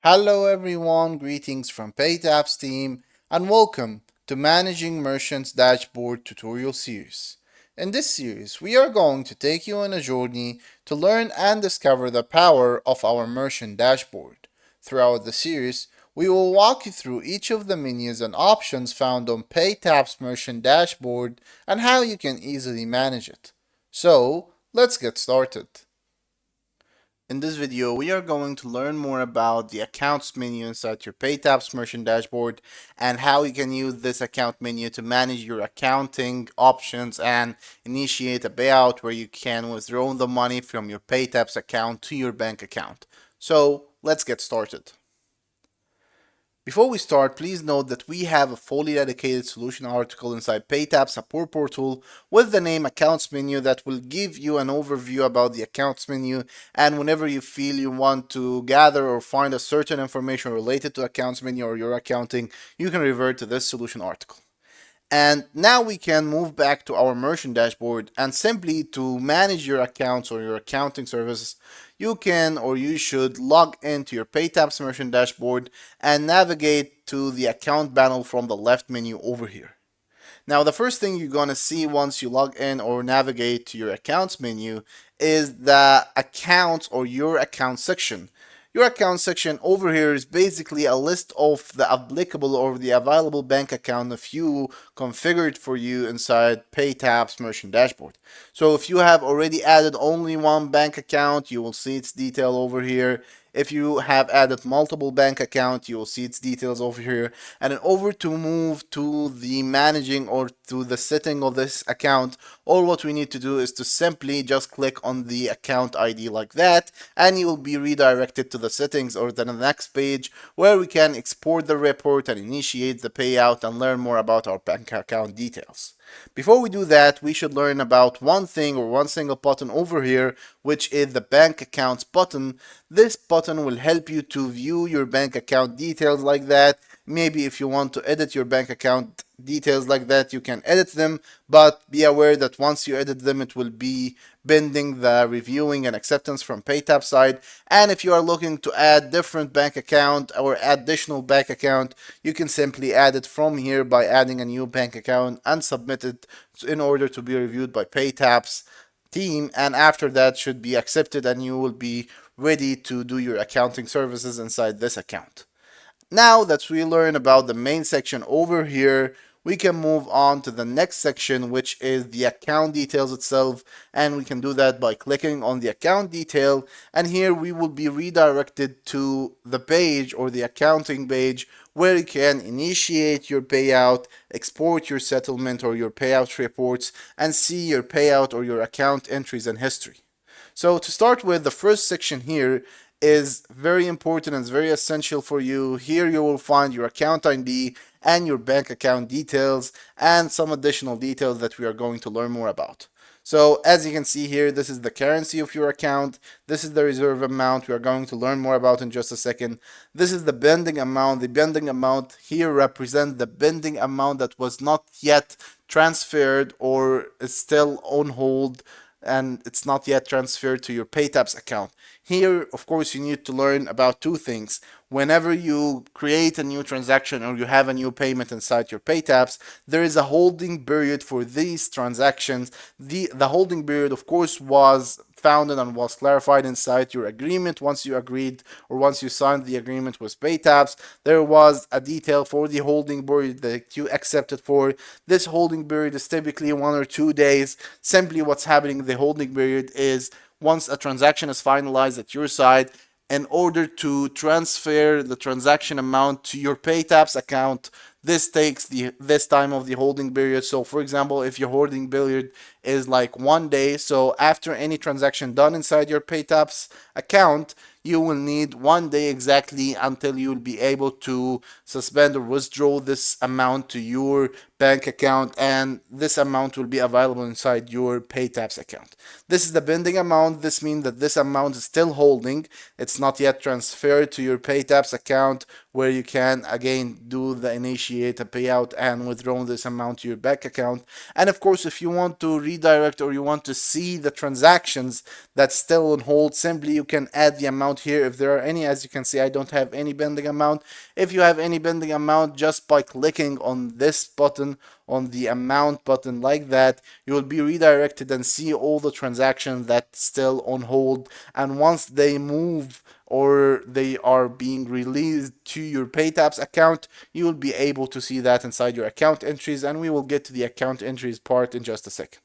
Hello everyone, greetings from PayTabs team and welcome to Managing Merchants Dashboard tutorial series. In this series, we are going to take you on a journey to learn and discover the power of our merchant dashboard. Throughout the series, we will walk you through each of the menus and options found on PayTabs merchant dashboard and how you can easily manage it. So, let's get started. In this video, we are going to learn more about the accounts menu inside your PayTabs merchant dashboard and how you can use this account menu to manage your accounting options and initiate a payout where you can withdraw the money from your PayTabs account to your bank account. So let's get started. Before we start, please note that we have a fully dedicated solution article inside PayTab support portal with the name accounts menu that will give you an overview about the accounts menu, and whenever you feel you want to gather or find a certain information related to accounts menu or your accounting, you can revert to this solution article. And now we can move back to our merchant dashboard, and simply to manage your accounts or your accounting services, you can or you should log into your PayTabs merchant dashboard and navigate to the account panel from the left menu over here. Now, the first thing you're going to see once you log in or navigate to your accounts menu is the accounts or your account section. Your account section over here is basically a list of the applicable or the available bank account of you configured for you inside PayTabs merchant dashboard. So if you have already added only one bank account, you will see its detail over here. If you have added multiple bank accounts, you will see its details over here. And then over to move to the managing or to the setting of this account, all what we need to do is to simply just click on the account ID like that, and you will be redirected to the settings or the next page where we can export the report and initiate the payout and learn more about our bank account details. Before we do that, we should learn about one thing or one single button over here, which is the bank accounts button. This button will help you to view your bank account details like that. Maybe if you want to edit your bank account details like that, you can edit them, but be aware that once you edit them, it will be pending the reviewing and acceptance from PayTab side. And if you are looking to add different bank account or additional bank account, you can simply add it from here by adding a new bank account and submit it in order to be reviewed by PayTab's team, and after that should be accepted and you will be ready to do your accounting services inside this account. Now that we learn about the main section over here, we can move on to the next section, which is the account details itself, and we can do that by clicking on the account detail, and here we will be redirected to the page or the accounting page where you can initiate your payout, export your settlement or your payout reports, and see your payout or your account entries and history. So to start with, the first section here is very important and very essential for you. Here you will find your account ID and your bank account details and some additional details that we are going to learn more about. So as you can see here, this is the currency of your account. This is the reserve amount we are going to learn more about in just a second. This is the pending amount. The pending amount here represents the pending amount that was not yet transferred or is still on hold and it's not yet transferred to your PayTabs account. Here, of course, you need to learn about two things. Whenever you create a new transaction or you have a new payment inside your PayTabs, there is a holding period for these transactions. The holding period, of course, was founded and was clarified inside your agreement once you agreed or once you signed the agreement with PayTabs. There was a detail for the holding period that you accepted for. This holding period is typically 1 or 2 days. Simply what's happening in the holding period is once a transaction is finalized at your side, in order to transfer the transaction amount to your PayTabs account, this takes this time of the holding period. So for example, if your holding period is like 1 day, so after any transaction done inside your PayTabs account, you will need 1 day exactly until you will be able to suspend or withdraw this amount to your bank account, and this amount will be available inside your PayTabs account. This is the pending amount. This means that this amount is still holding. It's not yet transferred to your PayTabs account where you can again do the initiate a payout and withdraw this amount to your bank account. And of course, if you want to redirect or you want to see the transactions that's still on hold, simply you can add the amount amount here. If there are any, as you can see, I don't have any pending amount. If you have any pending amount, just by clicking on this button, on the amount button like that, you will be redirected and see all the transactions that's still on hold. And once they move or they are being released to your PayTabs account, you will be able to see that inside your account entries, and we will get to the account entries part in just a second.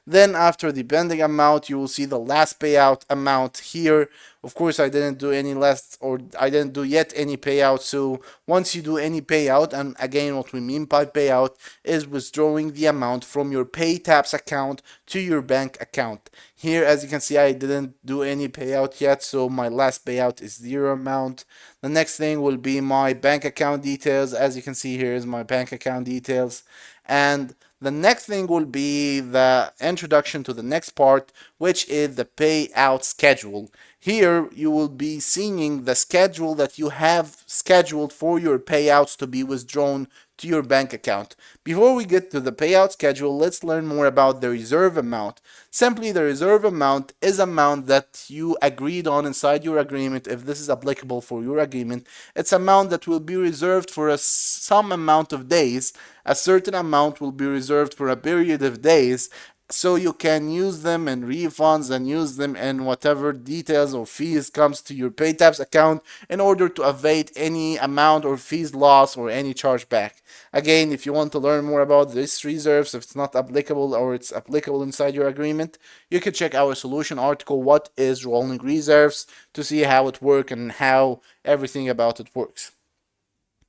Then after the pending amount, you will see the last payout amount here. Of course, I didn't do any last, or I didn't do yet any payout. So once you do any payout, and again, what we mean by payout is withdrawing the amount from your PayTabs account to your bank account. Here, as you can see, I didn't do any payout yet, so my last payout is zero amount. The next thing will be my bank account details. As you can see, here is my bank account details. And the next thing will be the introduction to the next part, which is the payout schedule. Here you will be seeing the schedule that you have scheduled for your payouts to be withdrawn to your bank account. Before we get to the payout schedule, let's learn more about the reserve amount. Simply, the reserve amount is amount that you agreed on inside your agreement. If this is applicable for your agreement, it's amount that will be reserved for some amount of days. A certain amount will be reserved for a period of days, so you can use them in refunds and use them in whatever details or fees comes to your PayTabs account in order to evade any amount or fees loss or any chargeback. Again, if you want to learn more about this reserves, if it's not applicable or it's applicable inside your agreement, you can check our solution article, What is Rolling Reserves, to see how it works and how everything about it works.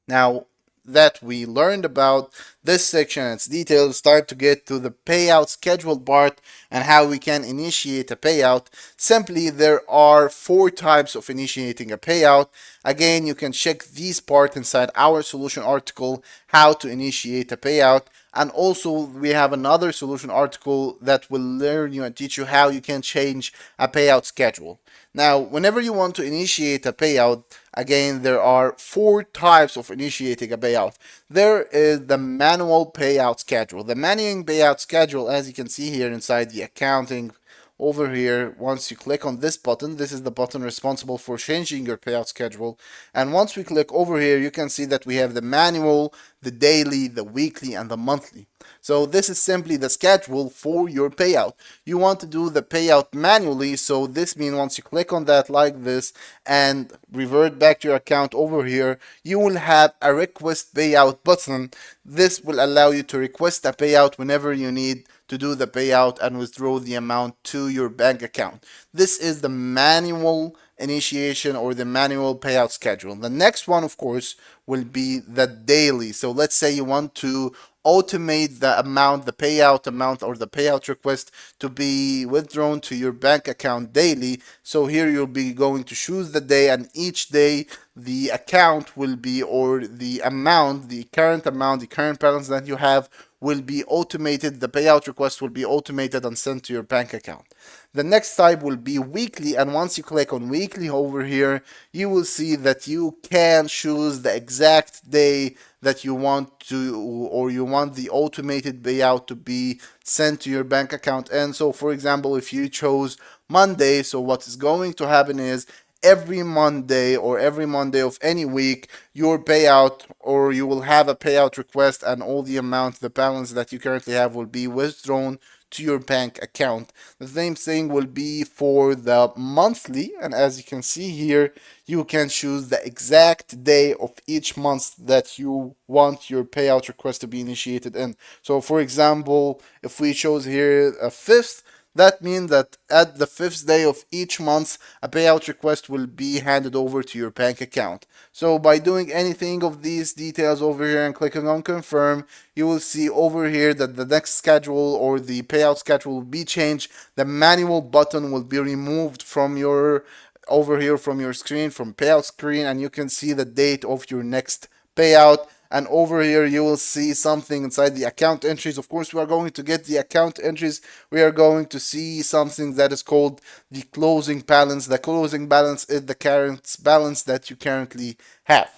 Now, that we learned about this section and its details, start to get to the payout schedule part and how we can initiate a payout. Simply, there are 4 types of initiating a payout. Again, you can check these part inside our solution article, how to initiate a payout. And also we have another solution article that will learn you and teach you how you can change a payout schedule. Now, whenever you want to initiate a payout, again, there are 4 types of initiating a payout. There is the manual payout schedule. The manual payout schedule, as you can see here inside the accounting over here, once you click on this button, this is the button responsible for changing your payout schedule. And once we click over here, you can see that we have the manual, the daily, the weekly, and the monthly. So this is simply the schedule for your payout. You want to do the payout manually, so this means once you click on that like this and revert back to your account over here, you will have a request payout button. This will allow you to request a payout whenever you need to do the payout and withdraw the amount to your bank account. This is the manual initiation or the manual payout schedule. The next one, of course, will be the daily. So let's say you want to automate the amount, the payout amount or the payout request to be withdrawn to your bank account daily. So here you'll be going to choose the day, and each day the account will be, or the amount, the current balance that you have will be automated. The payout request will be automated and sent to your bank account. The next type will be weekly, and once you click on weekly over here, you will see that you can choose the exact day that you want to, or you want the automated payout to be sent to your bank account. And so, for example, if you chose Monday, so what is going to happen is every Monday or every Monday of any week, your payout, or you will have a payout request, and all the amount, the balance that you currently have will be withdrawn to your bank account. The same thing will be for the monthly, and as you can see here, you can choose the exact day of each month that you want your payout request to be initiated in. So for example, if we chose here a 5th, that means that at the 5th day of each month, a payout request will be handed over to your bank account. So by doing anything of these details over here and clicking on confirm, you will see over here that the next schedule or the payout schedule will be changed. The manual button will be removed from your, over here from your screen, from payout screen, and you can see the date of your next payout. And over here you will see something inside the account entries. Of course, we are going to get the account entries. We are going to see something that is called the closing balance. The closing balance is the current balance that you currently have.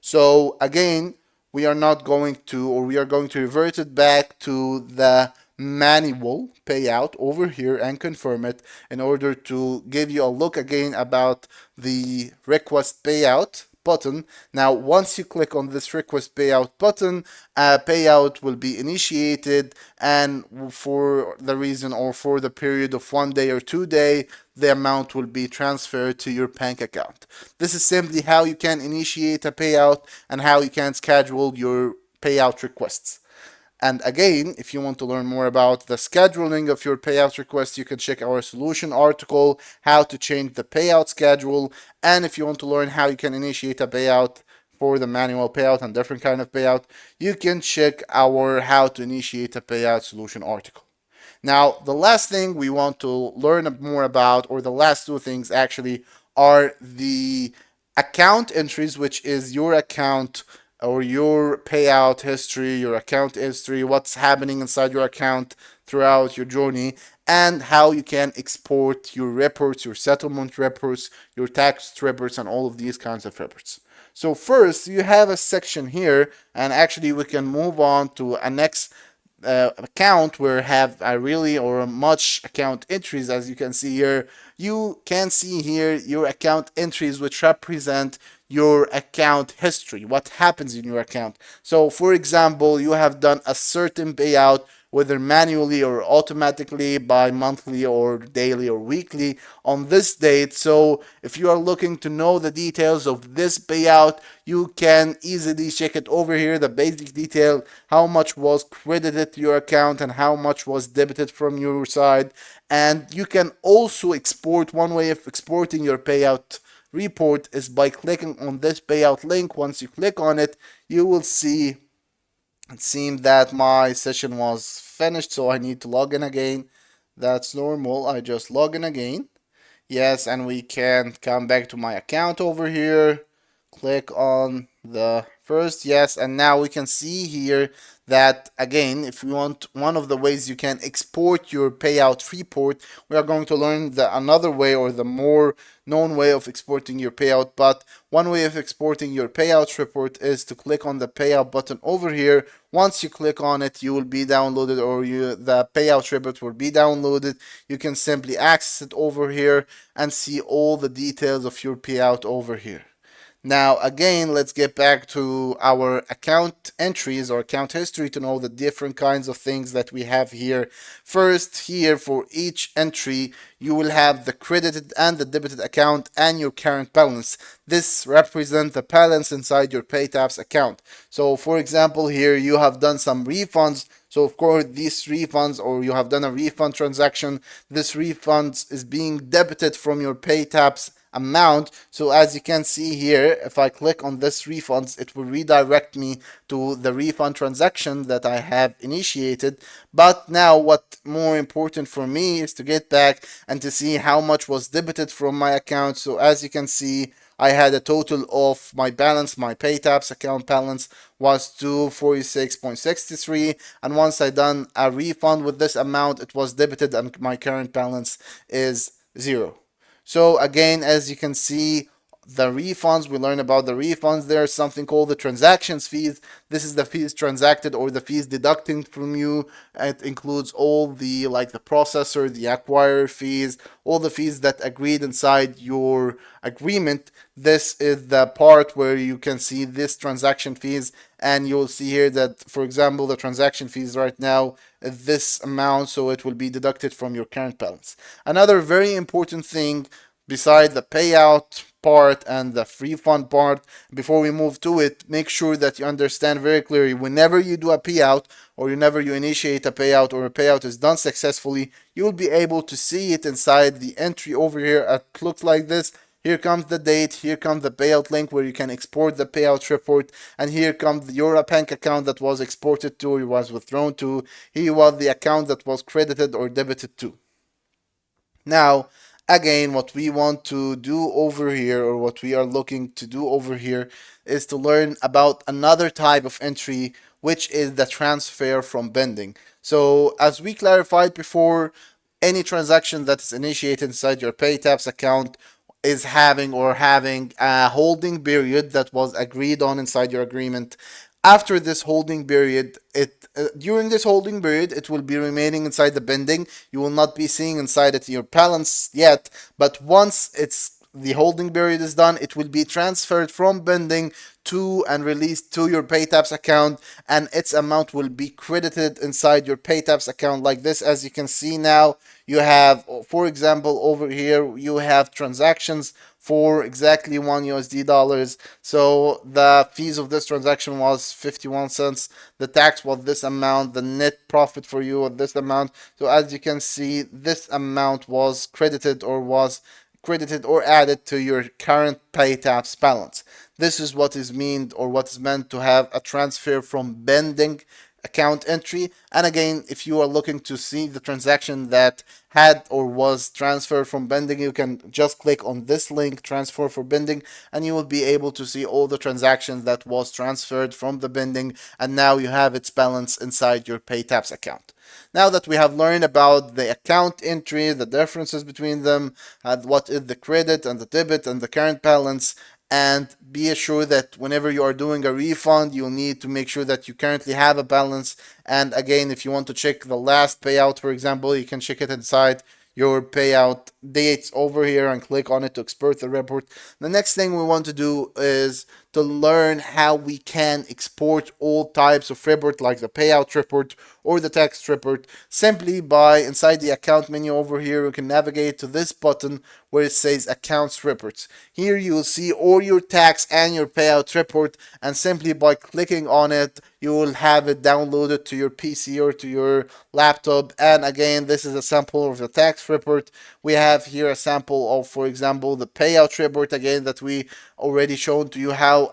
So again, we are not going to, or we are going to revert it back to the manual payout over here and confirm it in order to give you a look again about the request payout button. Now, once you click on this request payout button, a payout will be initiated, and for the reason or for the period of 1 day or 2 day, the amount will be transferred to your bank account. This is simply how you can initiate a payout and how you can schedule your payout requests. And again, if you want to learn more about the scheduling of your payout request, you can check our solution article, how to change the payout schedule. And if you want to learn how you can initiate a payout for the manual payout and different kind of payout, you can check our how to initiate a payout solution article. Now, the last thing we want to learn more about, or the last two things actually, are the account entries, which is your account or your payout history, your account history, what's happening inside your account throughout your journey, and how you can export your reports, your settlement reports, your tax reports, and all of these kinds of reports. So first, you have a section here, and actually we can move on to a next account where have a really or much account entries. As you can see here, you can see here your account entries, which represent your account history, what happens in your account. So for example, you have done a certain payout, whether manually or automatically, by monthly or daily or weekly on this date. So if you are looking to know the details of this payout, you can easily check it over here, the basic detail, how much was credited to your account and how much was debited from your side. And you can also export. One way of exporting your payout report is by clicking on this payout link. Once you click on it, you will see it seemed that my session was finished, so I need to log in again. That's normal. I just log in again. Yes, and we can come back to my account over here. Click on the first, yes, and now we can see here that again, if you want, one of the ways you can export your payout report, we are going to learn the another way or the more known way of exporting your payout. But one way of exporting your payout report is to click on the payout button over here. Once you click on it, you will be downloaded, or the payout report will be downloaded. You can simply access it over here and see all the details of your payout over here. Now, again, let's get back to our account entries or account history to know the different kinds of things that we have here. First, here for each entry, you will have the credited and the debited account and your current balance. This represents the balance inside your PayTabs account. So, for example, here you have done some refunds. So of course, these refunds, or you have done a refund transaction, this refund is being debited from your PayTabs amount. So as you can see here, if I click on this refunds, it will redirect me to the refund transaction that I have initiated. But now what more important for me is to get back and to see how much was debited from my account. So as you can see, I had a total of my balance, my PayTabs account balance was 246.63, and once I done a refund with this amount, it was debited and my current balance is 0. So again, as you can see, the refunds, we learn about the refunds. There's something called the transactions fees. This is the fees transacted or the fees deducting from you. It includes all the, like the processor, the acquirer fees, all the fees that agreed inside your agreement. This is the part where you can see this transaction fees, and you'll see here that, for example, the transaction fees right now is this amount, so it will be deducted from your current balance. Another very important thing beside the payout part and the refund part, before we move to it, make sure that you understand very clearly, whenever you do a payout or whenever you initiate a payout or a payout is done successfully, you will be able to see it inside the entry over here. It looks like this. Here comes the date, here comes the payout link where you can export the payout report, and here comes your bank account that was exported to, or was withdrawn to. Here was the account that was credited or debited to. Now, again, what we want to do over here, or what we are looking to do over here, is to learn about another type of entry, which is the transfer from pending. So, as we clarified before, any transaction that is initiated inside your PayTabs account is having a holding period that was agreed on inside your agreement. After this holding period, it during this holding period, it will be remaining inside the pending. You will not be seeing inside it your balance yet, but once it's the holding period is done, it will be transferred from pending to and released to your PayTabs account, and its amount will be credited inside your PayTabs account like this. As you can see now, you have, for example, over here, you have transactions for exactly $1 USD. So the fees of this transaction was 51 cents. The tax was this amount. The net profit for you was this amount. So as you can see, this amount was credited or added to your current PayTabs balance. This is what is meant or what is meant to have a transfer from pending account entry. And again, if you are looking to see the transaction that had or was transferred from pending, you can just click on this link, transfer for pending, and you will be able to see all the transactions that was transferred from the pending, and now you have its balance inside your PayTabs account. Now that we have learned about the account entry, the differences between them, what is the credit and the debit and the current balance, and be assured that whenever you are doing a refund, you'll need to make sure that you currently have a balance. And again, if you want to check the last payout, for example, you can check it inside your payout dates over here and click on it to export the report. The next thing we want to do is to learn how we can export all types of report like the payout report or the tax report simply by inside the account menu over here. You can navigate to this button where it says accounts reports. Here you will see all your tax and your payout report, and simply by clicking on it you will have it downloaded to your PC or to your laptop. And again, this is a sample of the tax report. We have here a sample of, for example, the payout report again that we already shown to you how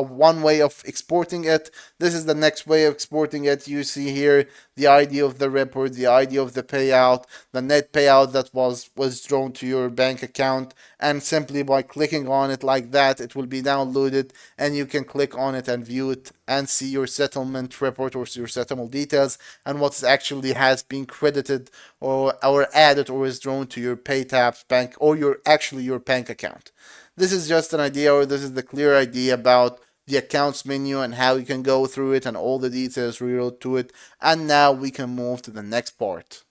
one way of exporting it. This is the next way of exporting it. You see here the ID of the report, the ID of the payout, the net payout that was drawn to your bank account, and simply by clicking on it like that, it will be downloaded and you can click on it and view it and see your settlement report or your settlement details and what actually has been credited or added or is drawn to your PayTabs bank or your bank account. This is just an idea, or this is the clear idea about the accounts menu and how you can go through it and all the details related to it. And now we can move to the next part.